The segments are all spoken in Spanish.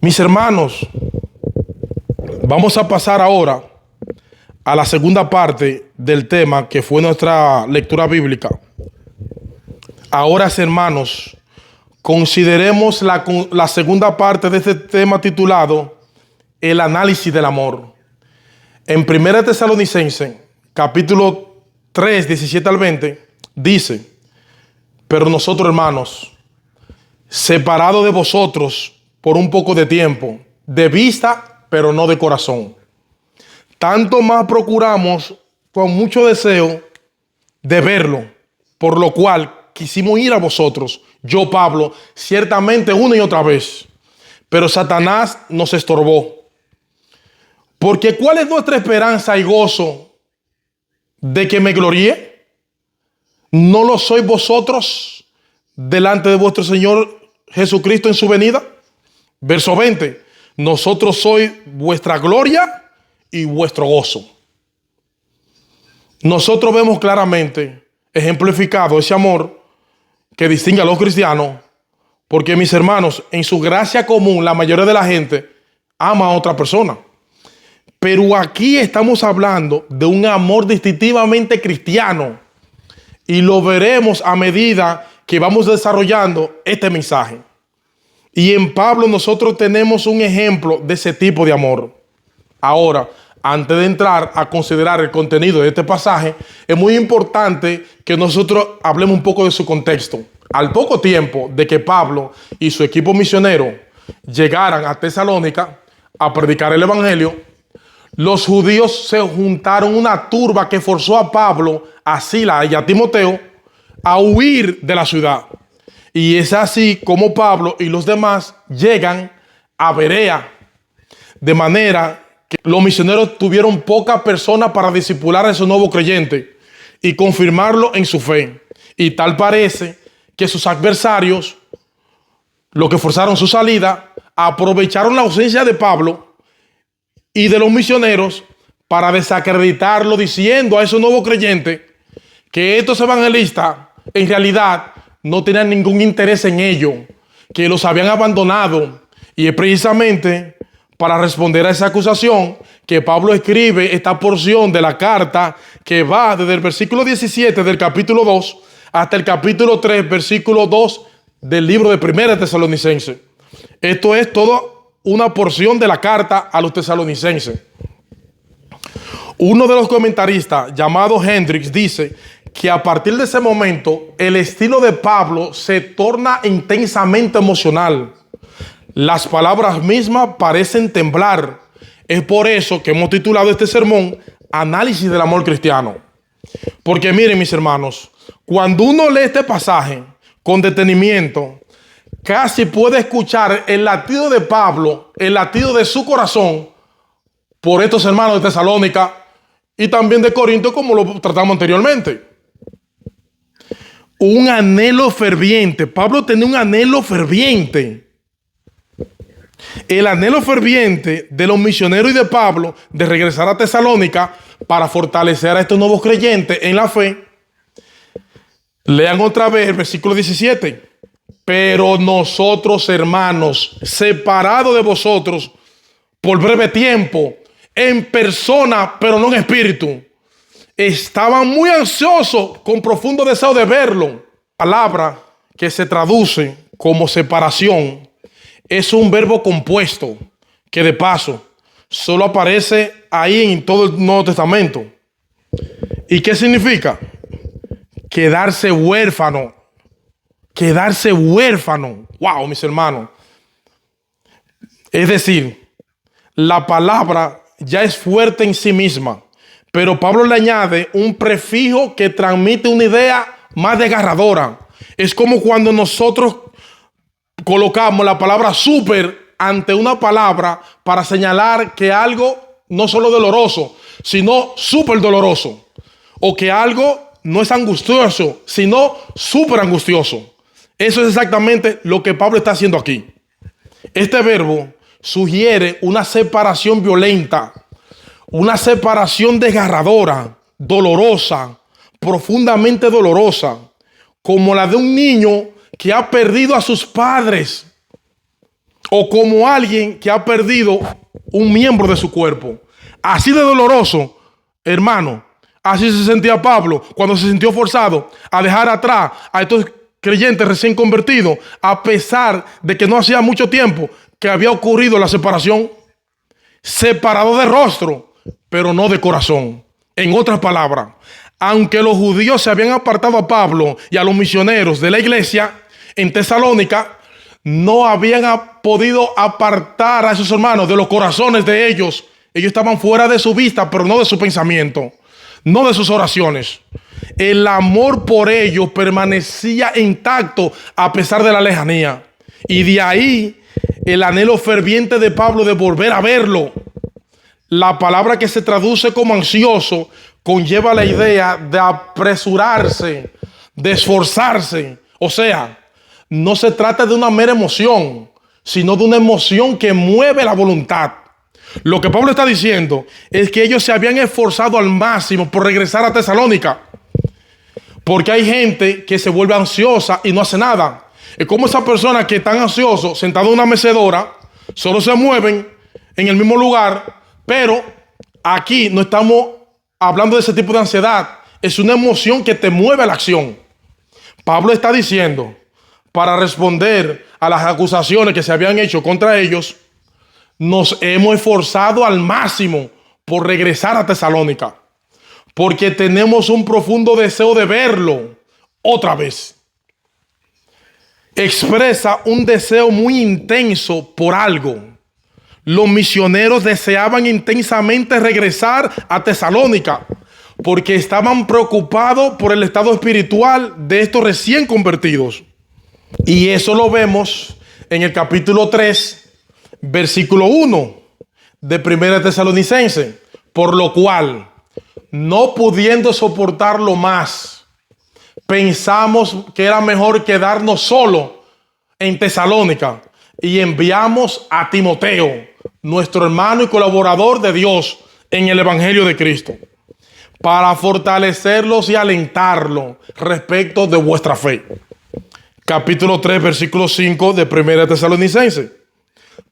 Mis hermanos, vamos a pasar ahora a la segunda parte del tema que fue nuestra lectura bíblica. Ahora, hermanos, consideremos la segunda parte de este tema titulado El análisis del amor. En 1 Tesalonicenses, capítulo 3, 17 al 20, dice: pero nosotros, hermanos, separados de vosotros por un poco de tiempo, de vista, pero no de corazón, tanto más procuramos con mucho deseo de verlo, por lo cual quisimos ir a vosotros, yo Pablo, ciertamente una y otra vez, pero Satanás nos estorbó. Porque ¿cuál es nuestra esperanza y gozo de que me gloríe? ¿No lo sois vosotros delante de vuestro Señor Jesucristo en su venida? Verso 20. Nosotros sois vuestra gloria y vuestro gozo. Nosotros vemos claramente ejemplificado ese amor que distingue a los cristianos, porque, mis hermanos, en su gracia común la mayoría de la gente ama a otra persona. Pero aquí estamos hablando de un amor distintivamente cristiano, y lo veremos a medida que vamos desarrollando este mensaje. Y en Pablo nosotros tenemos un ejemplo de ese tipo de amor. Ahora, antes de entrar a considerar el contenido de este pasaje, es muy importante que nosotros hablemos un poco de su contexto. Al poco tiempo de que Pablo y su equipo misionero llegaran a Tesalónica a predicar el evangelio, los judíos se juntaron una turba que forzó a Pablo, a Silas y a Timoteo a huir de la ciudad. Y es así como Pablo y los demás llegan a Berea. De manera que los misioneros tuvieron pocas personas para discipular a esos nuevos creyentes y confirmarlo en su fe. Y tal parece que sus adversarios, los que forzaron su salida, aprovecharon la ausencia de Pablo y de los misioneros para desacreditarlo, diciendo a esos nuevos creyentes que estos evangelistas en realidad no tenían ningún interés en ello, que los habían abandonado. Y es precisamente para responder a esa acusación que Pablo escribe esta porción de la carta, que va desde el versículo 17 del capítulo 2 hasta el capítulo 3, versículo 2 del libro de 1 Tesalonicenses. Esto es toda una porción de la carta a los tesalonicenses. Uno de los comentaristas, llamado Hendricks, dice que a partir de ese momento el estilo de Pablo se torna intensamente emocional. Las palabras mismas parecen temblar. Es por eso que hemos titulado este sermón Análisis del amor cristiano. Porque miren, mis hermanos, cuando uno lee este pasaje con detenimiento, casi puede escuchar el latido de Pablo, el latido de su corazón por estos hermanos de Tesalónica y también de Corinto, como lo tratamos anteriormente. Un anhelo ferviente. Pablo tenía un anhelo ferviente. El anhelo ferviente de los misioneros y de Pablo de regresar a Tesalónica para fortalecer a estos nuevos creyentes en la fe. Lean otra vez el versículo 17. Pero nosotros, hermanos, separados de vosotros por breve tiempo, en persona, pero no en espíritu, estaban muy ansiosos con profundo deseo de verlo. Palabra que se traduce como separación es un verbo compuesto que, de paso, solo aparece ahí en todo el Nuevo Testamento. ¿Y qué significa? Quedarse huérfano. Quedarse huérfano. Wow, mis hermanos. Es decir, la palabra ya es fuerte en sí misma, pero Pablo le añade un prefijo que transmite una idea más desgarradora. Es como cuando nosotros colocamos la palabra súper ante una palabra para señalar que algo no solo doloroso, sino súper doloroso. O que algo no es angustioso, sino súper angustioso. Eso es exactamente lo que Pablo está haciendo aquí. Este verbo sugiere una separación violenta, una separación desgarradora, dolorosa, profundamente dolorosa, como la de un niño que ha perdido a sus padres. o como alguien que ha perdido un miembro de su cuerpo. Así de doloroso, hermano, así se sentía Pablo cuando se sintió forzado a dejar atrás a estos creyentes recién convertidos, a pesar de que no hacía mucho tiempo que había ocurrido la separación. Separado de rostro, pero no de corazón. En otras palabras, aunque los judíos se habían apartado a Pablo y a los misioneros de la iglesia en Tesalónica, no habían podido apartar a esos hermanos de los corazones de ellos. Ellos estaban fuera de su vista, pero no de su pensamiento, no de sus oraciones. El amor por ellos permanecía intacto a pesar de la lejanía. Y de ahí el anhelo ferviente de Pablo de volver a verlo. La palabra que se traduce como ansioso conlleva la idea de apresurarse, de esforzarse. O sea, no se trata de una mera emoción, sino de una emoción que mueve la voluntad. Lo que Pablo está diciendo es que ellos se habían esforzado al máximo por regresar a Tesalónica. Porque hay gente que se vuelve ansiosa y no hace nada. Es como esas personas que están ansiosos, sentados en una mecedora, solo se mueven en el mismo lugar, pero aquí no estamos hablando de ese tipo de ansiedad. Es una emoción que te mueve a la acción. Pablo está diciendo, para responder a las acusaciones que se habían hecho contra ellos, nos hemos esforzado al máximo por regresar a Tesalónica, porque tenemos un profundo deseo de verlo otra vez. Expresa un deseo muy intenso por algo. Los misioneros deseaban intensamente regresar a Tesalónica porque estaban preocupados por el estado espiritual de estos recién convertidos. Y eso lo vemos en el capítulo 3, versículo 1 de 1 Tesalonicenses. Por lo cual, no pudiendo soportarlo más, pensamos que era mejor quedarnos solo en Tesalónica y enviamos a Timoteo, nuestro hermano y colaborador de Dios en el Evangelio de Cristo, para fortalecerlos y alentarlos respecto de vuestra fe. Capítulo 3, versículo 5 de 1 Tesalonicenses.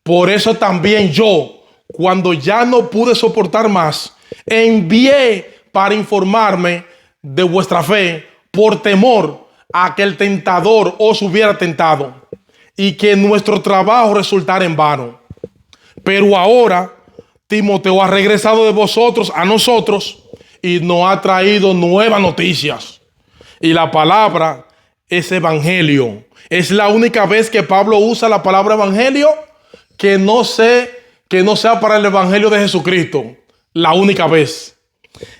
Por eso también yo, cuando ya no pude soportar más, envié para informarme de vuestra fe, por temor a que el tentador os hubiera tentado y que nuestro trabajo resultara en vano. Pero ahora Timoteo ha regresado de vosotros a nosotros y nos ha traído nuevas noticias. Y la palabra es evangelio. Es la única vez que Pablo usa la palabra evangelio que no sea para el evangelio de Jesucristo. La única vez.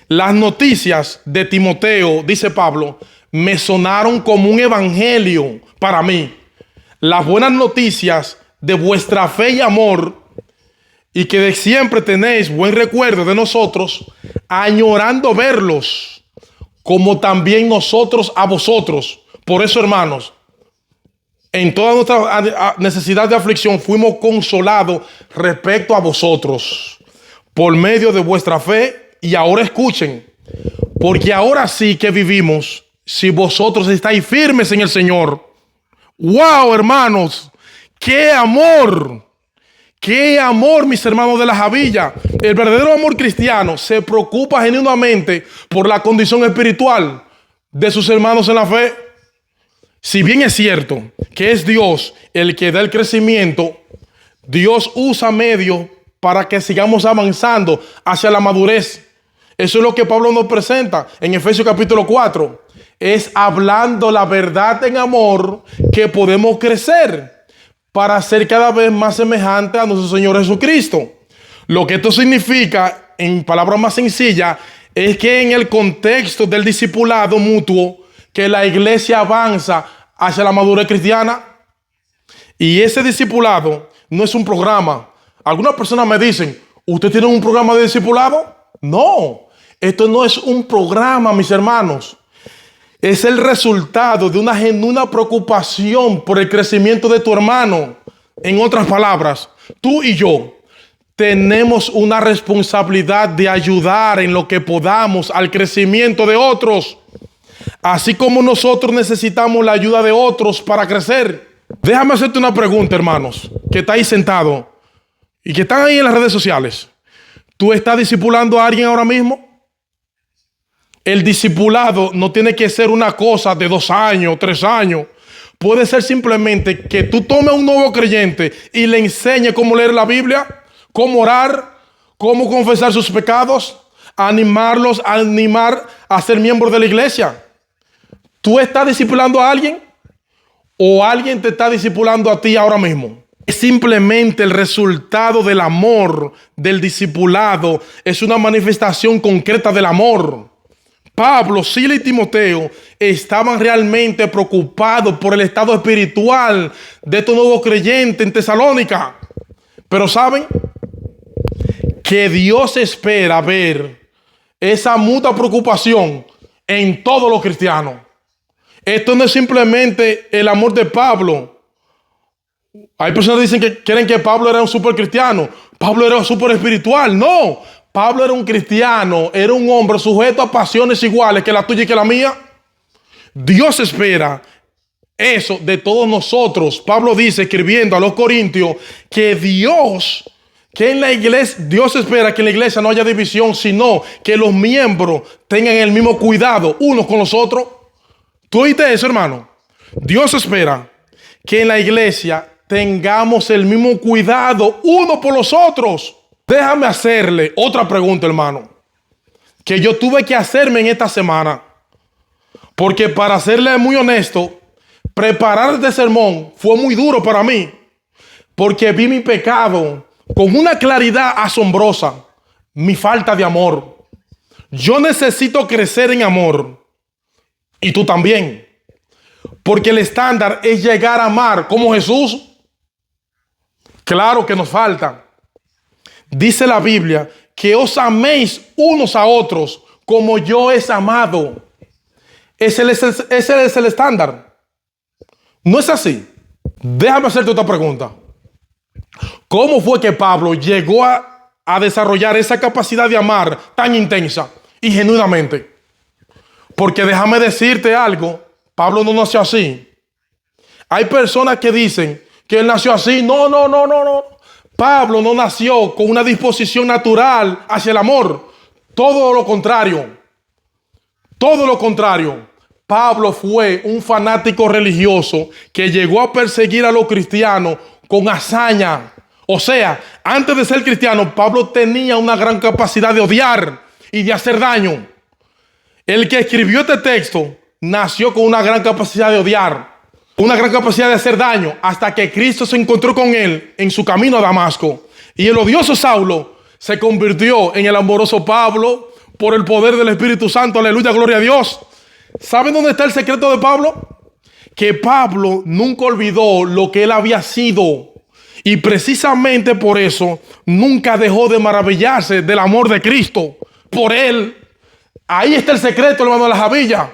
Las noticias de Timoteo, dice Pablo, me sonaron como un evangelio para mí. Las buenas noticias de vuestra fe y amor, y que de siempre tenéis buen recuerdo de nosotros, añorando verlos, como también nosotros a vosotros. Por eso, hermanos, en toda nuestra necesidad de aflicción fuimos consolados respecto a vosotros, por medio de vuestra fe. Y ahora escuchen, porque ahora sí que vivimos si vosotros estáis firmes en el Señor. ¡Wow, hermanos! ¡Qué amor! ¡Qué amor, mis hermanos de la Javilla! El verdadero amor cristiano se preocupa genuinamente por la condición espiritual de sus hermanos en la fe. Si bien es cierto que es Dios el que da el crecimiento, Dios usa medios para que sigamos avanzando hacia la madurez. Eso es lo que Pablo nos presenta en Efesios capítulo 4. Es hablando la verdad en amor que podemos crecer para ser cada vez más semejante a nuestro Señor Jesucristo. Lo que esto significa, en palabras más sencillas, es que en el contexto del discipulado mutuo, que la iglesia avanza hacia la madurez cristiana. Y ese discipulado no es un programa. Algunas personas me dicen, ¿usted tiene un programa de discipulado? No, esto no es un programa, mis hermanos. Es el resultado de una genuina preocupación por el crecimiento de tu hermano. En otras palabras, tú y yo tenemos una responsabilidad de ayudar en lo que podamos al crecimiento de otros. Así como nosotros necesitamos la ayuda de otros para crecer. Déjame hacerte una pregunta, hermanos, que está ahí sentado y que están ahí en las redes sociales. ¿Tú estás discipulando a alguien ahora mismo? El discipulado no tiene que ser una cosa de 2 años, 3 años. Puede ser simplemente que tú tomes a un nuevo creyente y le enseñes cómo leer la Biblia, cómo orar, cómo confesar sus pecados, animar a ser miembros de la iglesia. ¿Tú estás discipulando a alguien o alguien te está discipulando a ti ahora mismo? Es simplemente el resultado del amor, del discipulado. Es una manifestación concreta del amor. Pablo, Silas y Timoteo estaban realmente preocupados por el estado espiritual de estos nuevos creyentes en Tesalónica. Pero saben que Dios espera ver esa mutua preocupación en todos los cristianos. Esto no es simplemente el amor de Pablo. Hay personas que dicen que creen que Pablo era un super cristiano. Pablo era súper espiritual. No, Pablo era un cristiano, era un hombre sujeto a pasiones iguales que la tuya y que la mía. Dios espera eso de todos nosotros. Pablo dice, escribiendo a los Corintios, que Dios espera que en la iglesia no haya división, sino que los miembros tengan el mismo cuidado unos con los otros. ¿Tú oíste eso, hermano? Dios espera que en la iglesia tengamos el mismo cuidado unos por los otros. Déjame hacerle otra pregunta, hermano, que yo tuve que hacerme en esta semana. Porque para serle muy honesto, preparar este sermón fue muy duro para mí. Porque vi mi pecado con una claridad asombrosa. Mi falta de amor. Yo necesito crecer en amor. Y tú también. Porque el estándar es llegar a amar como Jesús. Claro que nos falta. Dice la Biblia que os améis unos a otros como yo he amado. Ese es el estándar. ¿No es así? Déjame hacerte otra pregunta. ¿Cómo fue que Pablo llegó a desarrollar esa capacidad de amar tan intensa y genuinamente? Porque déjame decirte algo, Pablo no nació así. Hay personas que dicen que él nació así. No. Pablo no nació con una disposición natural hacia el amor. Todo lo contrario. Todo lo contrario. Pablo fue un fanático religioso que llegó a perseguir a los cristianos con hazaña. O sea, antes de ser cristiano, Pablo tenía una gran capacidad de odiar y de hacer daño. El que escribió este texto nació con una gran capacidad de odiar, una gran capacidad de hacer daño, hasta que Cristo se encontró con él en su camino a Damasco. Y el odioso Saulo se convirtió en el amoroso Pablo por el poder del Espíritu Santo. Aleluya, gloria a Dios. ¿Saben dónde está el secreto de Pablo? Que Pablo nunca olvidó lo que él había sido. Y precisamente por eso nunca dejó de maravillarse del amor de Cristo por él. Ahí está el secreto, hermano de la Javilla.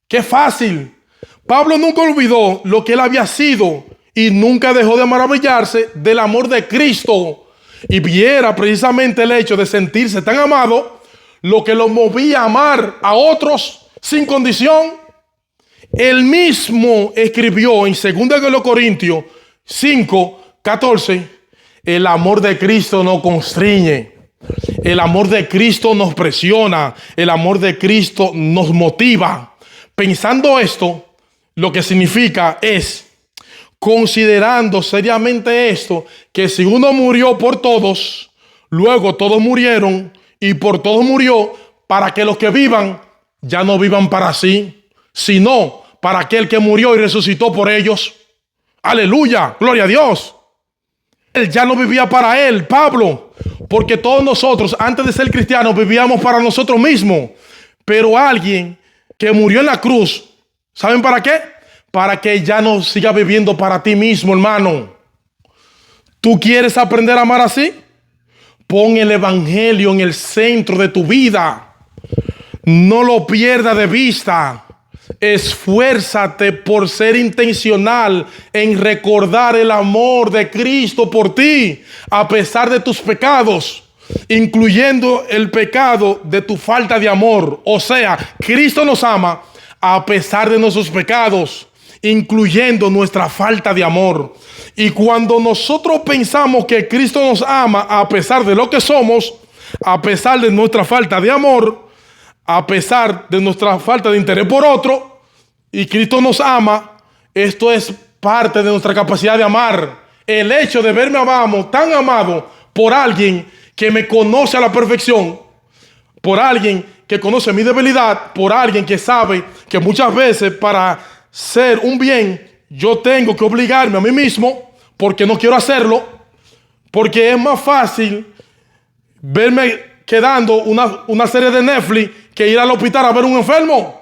Qué fácil. Pablo nunca olvidó lo que él había sido y nunca dejó de maravillarse del amor de Cristo. Y viera precisamente el hecho de sentirse tan amado lo que lo movía a amar a otros sin condición. Él mismo escribió en 2 Corintios 5:14, el amor de Cristo nos constriñe. El amor de Cristo nos presiona. El amor de Cristo nos motiva. Pensando esto, lo que significa es, considerando seriamente esto, que si uno murió por todos, luego todos murieron y por todos murió, para que los que vivan ya no vivan para sí, sino para aquel que murió y resucitó por ellos. Aleluya, gloria a Dios. Él ya no vivía para él, Pablo, porque todos nosotros antes de ser cristianos vivíamos para nosotros mismos. Pero alguien que murió en la cruz, ¿saben para qué? Para que ya no siga viviendo para ti mismo, hermano. ¿Tú quieres aprender a amar así? Pon el evangelio en el centro de tu vida. No lo pierdas de vista. Esfuérzate por ser intencional en recordar el amor de Cristo por ti, a pesar de tus pecados, incluyendo el pecado de tu falta de amor. O sea, Cristo nos ama a pesar de nuestros pecados. incluyendo nuestra falta de amor. Y cuando nosotros pensamos que Cristo nos ama a pesar de lo que somos, a pesar de nuestra falta de amor, a pesar de nuestra falta de interés por otro, y Cristo nos ama, esto es parte de nuestra capacidad de amar. El hecho de verme tan amado por alguien que me conoce a la perfección, por alguien que conoce mi debilidad, por alguien que sabe que muchas veces para ser un bien yo tengo que obligarme a mí mismo porque no quiero hacerlo, porque es más fácil verme quedando una serie de Netflix que ir al hospital a ver un enfermo.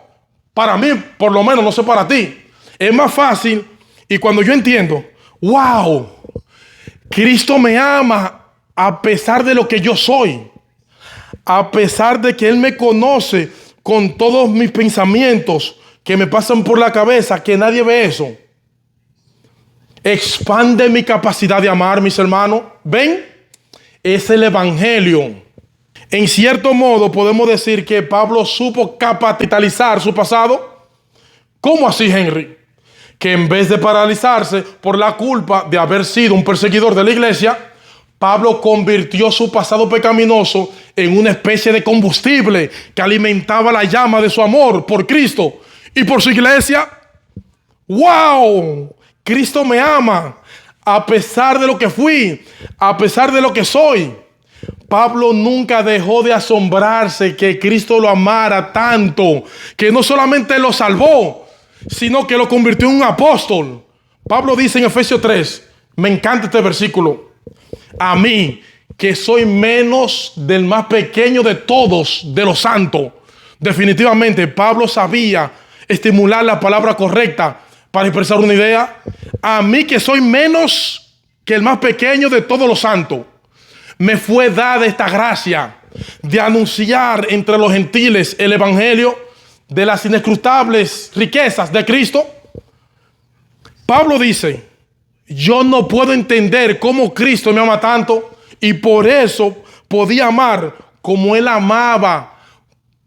Para mí, por lo menos, no sé para ti. Es más fácil. Y cuando yo entiendo, wow, Cristo me ama a pesar de lo que yo soy, a pesar de que Él me conoce con todos mis pensamientos que me pasan por la cabeza, que nadie ve eso. Expande mi capacidad de amar, mis hermanos. ¿Ven? Es el evangelio. En cierto modo podemos decir que Pablo supo capitalizar su pasado. ¿Cómo así, Henry? Que en vez de paralizarse por la culpa de haber sido un perseguidor de la iglesia, Pablo convirtió su pasado pecaminoso en una especie de combustible que alimentaba la llama de su amor por Cristo y por su iglesia. ¡Wow! Cristo me ama a pesar de lo que fui, a pesar de lo que soy. Pablo nunca dejó de asombrarse que Cristo lo amara tanto, que no solamente lo salvó, sino que lo convirtió en un apóstol. Pablo dice en Efesios 3, me encanta este versículo: a mí, que soy menos del más pequeño de todos, de los santos. Definitivamente Pablo sabía estimular la palabra correcta para expresar una idea. A mí, que soy menos que el más pequeño de todos los santos, me fue dada esta gracia de anunciar entre los gentiles el evangelio de las inescrutables riquezas de Cristo. Pablo dice: yo no puedo entender cómo Cristo me ama tanto, y por eso podía amar como Él amaba,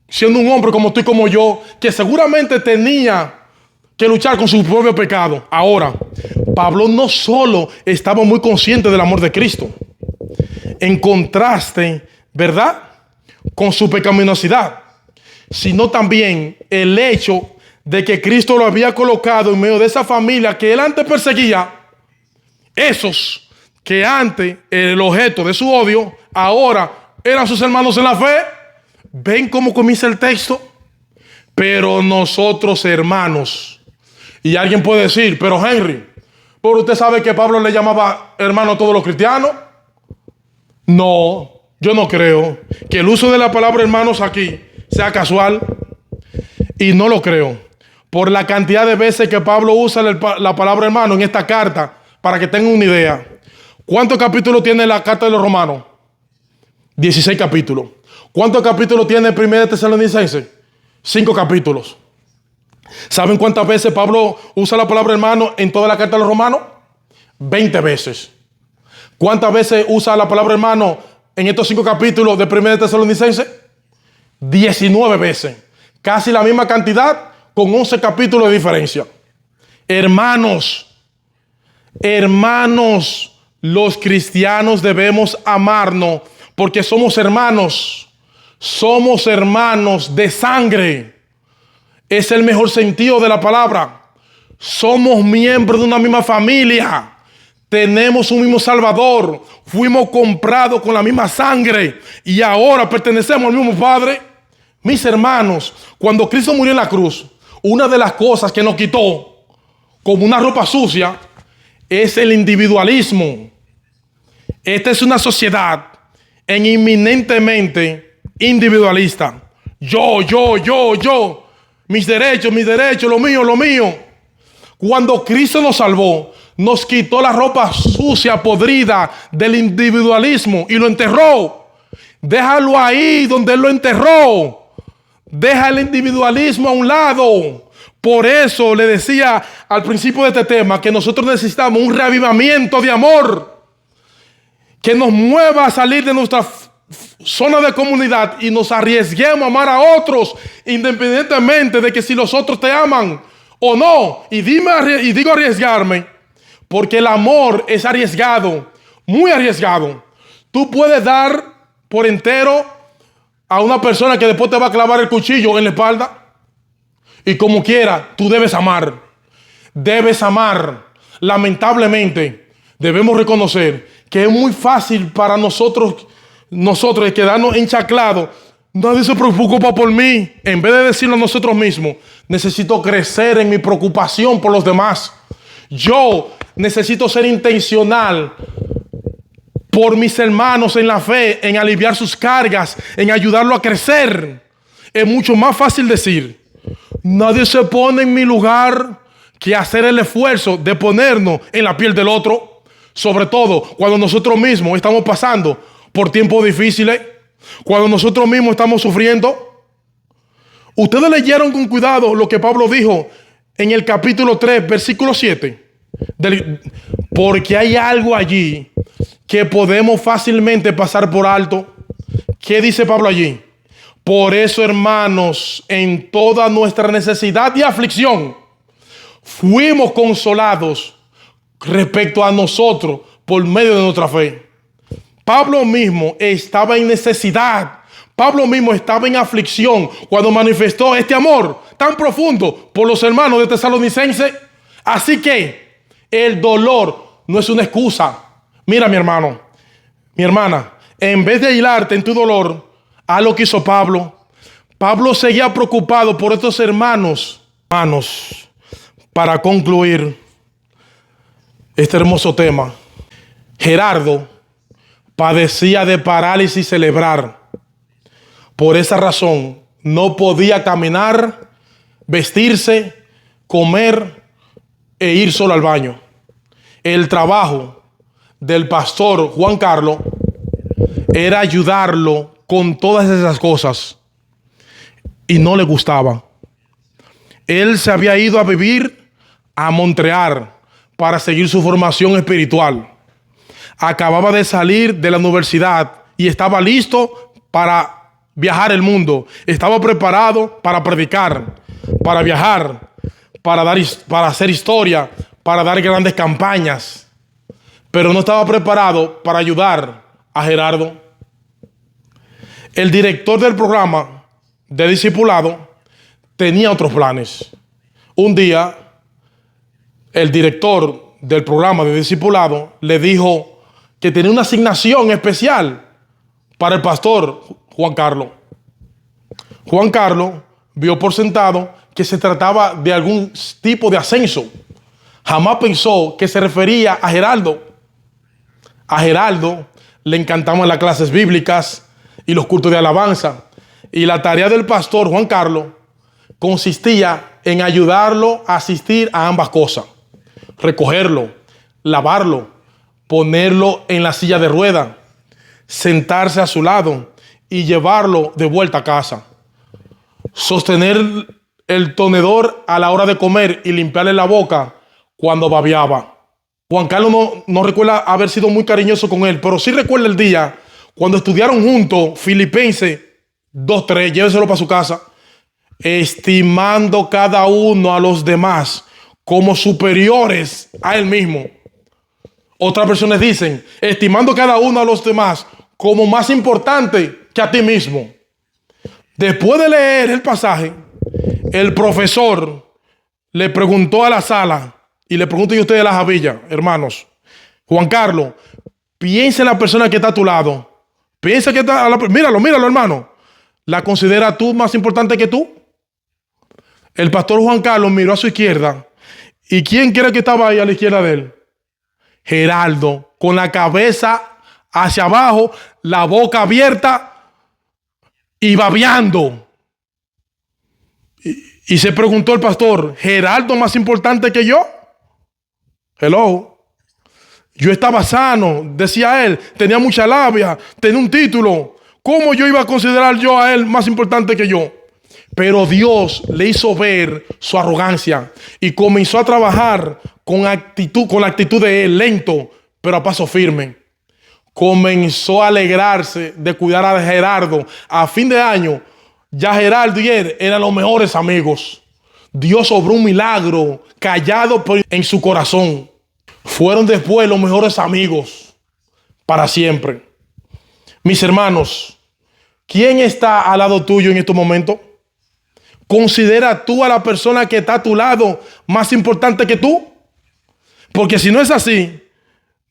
siendo un hombre como tú y como yo, que seguramente tenía que luchar con su propio pecado. Ahora, Pablo no solo estaba muy consciente del amor de Cristo, en contraste, ¿verdad?, con su pecaminosidad, sino también el hecho de que Cristo lo había colocado en medio de esa familia que él antes perseguía. Esos que antes era el objeto de su odio, ahora eran sus hermanos en la fe. ¿Ven cómo comienza el texto? Pero nosotros, hermanos. Y alguien puede decir: pero Henry, ¿por usted sabe que Pablo le llamaba hermano a todos los cristianos? No, yo no creo que el uso de la palabra hermanos aquí sea casual. Y no lo creo por la cantidad de veces que Pablo usa la palabra hermano en esta carta. Para que tengan una idea, ¿cuántos capítulos tiene la carta de los Romanos? 16 capítulos. ¿Cuántos capítulos tiene el 1 de Tesalonicenses? 5 capítulos. ¿Saben cuántas veces Pablo usa la palabra hermano en toda la carta de los Romanos? 20 veces. ¿Cuántas veces usa la palabra hermano en estos 5 capítulos de 1 de Tesalonicenses? 19 veces. Casi la misma cantidad con 11 capítulos de diferencia. Hermanos, los cristianos debemos amarnos porque somos hermanos de sangre. Es el mejor sentido de la palabra. Somos miembros de una misma familia. Tenemos un mismo Salvador. Fuimos comprados con la misma sangre y ahora pertenecemos al mismo Padre. Mis hermanos, cuando Cristo murió en la cruz, una de las cosas que nos quitó como una ropa sucia es el individualismo. Esta es una sociedad inminentemente individualista. Yo. Mis derechos, lo mío. Cuando Cristo nos salvó, nos quitó la ropa sucia, podrida del individualismo y lo enterró. Déjalo ahí donde Él lo enterró. Deja el individualismo a un lado. Por eso le decía al principio de este tema que nosotros necesitamos un reavivamiento de amor que nos mueva a salir de nuestra zona de comunidad y nos arriesguemos a amar a otros, independientemente de que si los otros te aman o no. Y digo arriesgarme, porque el amor es arriesgado, muy arriesgado. Tú puedes dar por entero a una persona que después te va a clavar el cuchillo en la espalda. Y como quiera, tú debes amar. Debes amar. Lamentablemente, debemos reconocer que es muy fácil para nosotros quedarnos enchaclados. Nadie se preocupa por mí. En vez de decirlo a nosotros mismos, necesito crecer en mi preocupación por los demás. Yo necesito ser intencional por mis hermanos en la fe, en aliviar sus cargas, en ayudarlo a crecer. Es mucho más fácil decir, nadie se pone en mi lugar, que hacer el esfuerzo de ponernos en la piel del otro. Sobre todo cuando nosotros mismos estamos pasando por tiempos difíciles, cuando nosotros mismos estamos sufriendo. Ustedes leyeron con cuidado lo que Pablo dijo en el capítulo 3, versículo 7. Porque hay algo allí que podemos fácilmente pasar por alto. ¿Qué dice Pablo allí? Por eso, hermanos, en toda nuestra necesidad y aflicción, fuimos consolados respecto a nosotros por medio de nuestra fe. Pablo mismo estaba en necesidad. Pablo mismo estaba en aflicción cuando manifestó este amor tan profundo por los hermanos de Tesalonicense. Así que el dolor no es una excusa. Mira, mi hermano, mi hermana, en vez de aislarte en tu dolor, haz lo que hizo Pablo. Pablo seguía preocupado por estos hermanos. Para concluir este hermoso tema, Gerardo padecía de parálisis cerebral. Por esa razón, no podía caminar, vestirse, comer e ir solo al baño. El trabajo del pastor Juan Carlos era ayudarlo con todas esas cosas y no le gustaba. Él se había ido a vivir a Montreal para seguir su formación espiritual. Acababa de salir de la universidad y estaba listo para viajar el mundo. Estaba preparado para predicar, para viajar, para hacer historia, para dar grandes campañas. Pero no estaba preparado para ayudar a Gerardo. El director del programa de discipulado tenía otros planes. Un día, el director del programa de discipulado le dijo que tenía una asignación especial para el pastor Juan Carlos. Juan Carlos vio por sentado que se trataba de algún tipo de ascenso. Jamás pensó que se refería a Gerardo. A Gerardo le encantaban las clases bíblicas y los cultos de alabanza. Y la tarea del pastor Juan Carlos consistía en ayudarlo a asistir a ambas cosas. Recogerlo, lavarlo, ponerlo en la silla de ruedas, sentarse a su lado y llevarlo de vuelta a casa. Sostener el tenedor a la hora de comer y limpiarle la boca cuando babeaba. Juan Carlos no recuerda haber sido muy cariñoso con él, pero sí recuerda el día cuando estudiaron juntos Filipenses 2:3, lléveselo para su casa, estimando cada uno a los demás como superiores a él mismo. Otras versiones dicen, estimando cada uno a los demás como más importante que a ti mismo. Después de leer el pasaje, el profesor le preguntó a la sala, y le pregunto a ustedes las javillas, hermanos, Juan Carlos, piensa en la persona que está a tu lado. Piensa que está, míralo, hermano. ¿La considera tú más importante que tú? El pastor Juan Carlos miró a su izquierda. ¿Y quién cree que estaba ahí a la izquierda de él? Gerardo, con la cabeza hacia abajo, la boca abierta y babeando. Y se preguntó el pastor, ¿Gerardo más importante que yo? Hello. Yo estaba sano, decía él, tenía mucha labia, tenía un título. ¿Cómo yo iba a considerar yo a él más importante que yo? Pero Dios le hizo ver su arrogancia y comenzó a trabajar con la actitud de él, lento, pero a paso firme. Comenzó a alegrarse de cuidar a Gerardo. A fin de año, ya Gerardo y él eran los mejores amigos. Dios obró un milagro callado en su corazón. Fueron después los mejores amigos para siempre. Mis hermanos, ¿quién está al lado tuyo en estos momentos? ¿Considera tú a la persona que está a tu lado más importante que tú? Porque si no es así,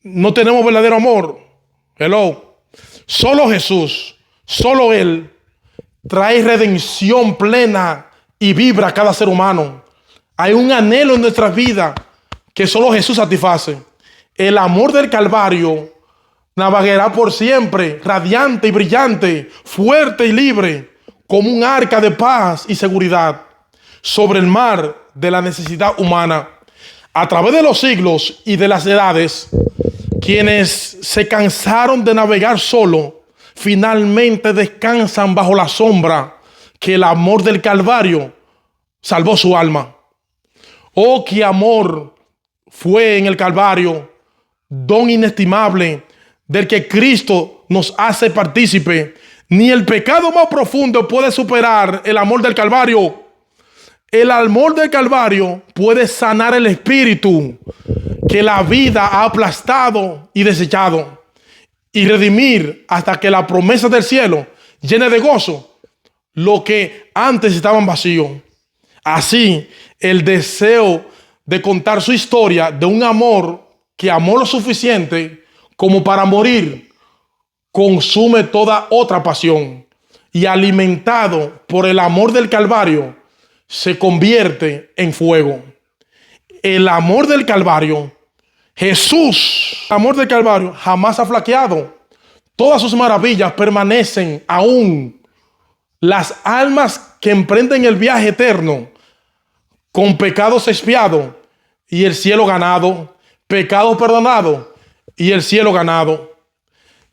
no tenemos verdadero amor. Hello. Solo Jesús, solo Él trae redención plena y vibra a cada ser humano. Hay un anhelo en nuestra vida que solo Jesús satisface. El amor del Calvario navegará por siempre, radiante y brillante, fuerte y libre, como un arca de paz y seguridad sobre el mar de la necesidad humana. A través de los siglos y de las edades, quienes se cansaron de navegar solo, finalmente descansan bajo la sombra que el amor del Calvario salvó su alma. Oh, qué amor fue en el Calvario, don inestimable del que Cristo nos hace partícipe. Ni el pecado más profundo puede superar el amor del Calvario. El amor del Calvario puede sanar el espíritu que la vida ha aplastado y desechado, y redimir hasta que la promesa del cielo llene de gozo lo que antes estaban vacíos. Así, el deseo de contar su historia de un amor que amó lo suficiente como para morir, consume toda otra pasión, y alimentado por el amor del Calvario, se convierte en fuego. El amor del Calvario, Jesús, el amor del Calvario jamás ha flaqueado. Todas sus maravillas permanecen aún. Las almas que emprenden el viaje eterno con pecados expiados y el cielo ganado, pecados perdonados y el cielo ganado.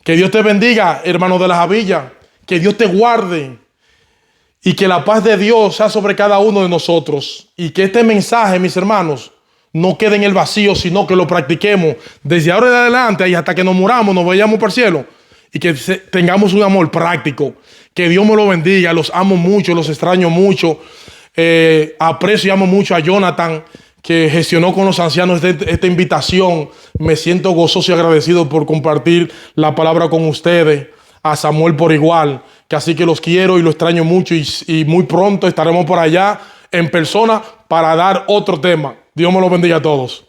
Que Dios te bendiga, hermano de la Javilla. Que Dios te guarde y que la paz de Dios sea sobre cada uno de nosotros. Y que este mensaje, mis hermanos, no quede en el vacío, sino que lo practiquemos desde ahora en adelante y hasta que nos muramos, nos vayamos para el cielo. Y que tengamos un amor práctico. Que Dios me lo bendiga. Los amo mucho, los extraño mucho. Aprecio y amo mucho a Jonathan, que gestionó con los ancianos esta invitación. Me siento gozoso y agradecido por compartir la palabra con ustedes. A Samuel por igual. Que así que los quiero y los extraño mucho. Y muy pronto estaremos por allá en persona para dar otro tema. Dios me lo bendiga a todos.